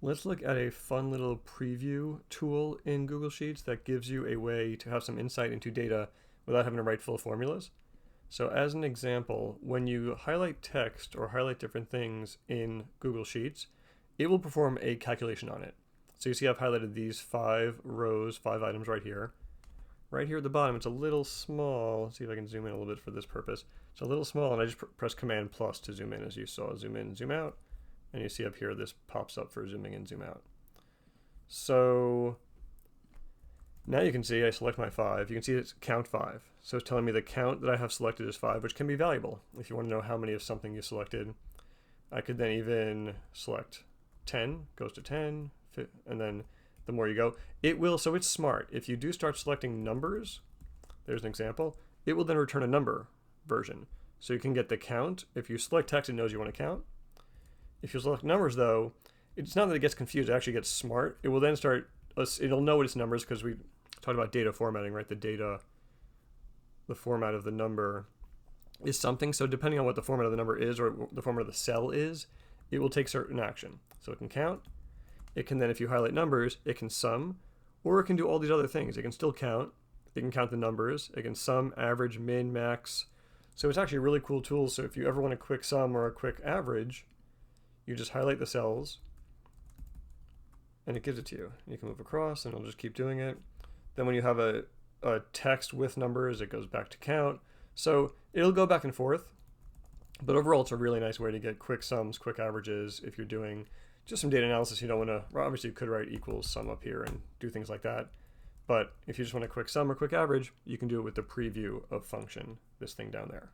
Let's look at a fun little preview tool in Google Sheets that gives you a way to have some insight into data without having to write full formulas. So as an example, when you highlight text or highlight different things in Google Sheets, it will perform a calculation on it. So you see I've highlighted these 5 rows, 5 items right here. Right here at the bottom, it's a little small. Let's see if I can zoom in a little bit for this purpose. It's a little small, and I just press Command plus to zoom in, as you saw. Zoom in, zoom out. And you see up here, this pops up for zooming in, zoom out. So now you can see I select my 5. You can see it's count 5. So it's telling me the count that I have selected is 5, which can be valuable. If you want to know how many of something you selected, I could then even select 10, goes to 10, and then the more you go, it will, so it's smart. If you do start selecting numbers, there's an example, it will then return a number version. So you can get the count. If you select text, it knows you want to count. If you select numbers, though, it's not that it gets confused, it actually gets smart. It will then start, it'll know what its numbers, because we talked about data formatting, right? The format of the number is something. So depending on what the format of the number is or the format of the cell is, it will take certain action. So it can count. It can then, if you highlight numbers, it can sum, or it can do all these other things. It can still count. It can count the numbers. It can sum, average, min, max. So it's actually a really cool tool. So if you ever want a quick sum or a quick average, you just highlight the cells and it gives it to you. You can move across and it'll just keep doing it. Then when you have a text with numbers, it goes back to count. So it'll go back and forth. But overall, it's a really nice way to get quick sums, quick averages. If you're doing just some data analysis, you don't want to, well, obviously you could write equals sum up here and do things like that. But if you just want a quick sum or quick average, you can do it with the preview of function, this thing down there.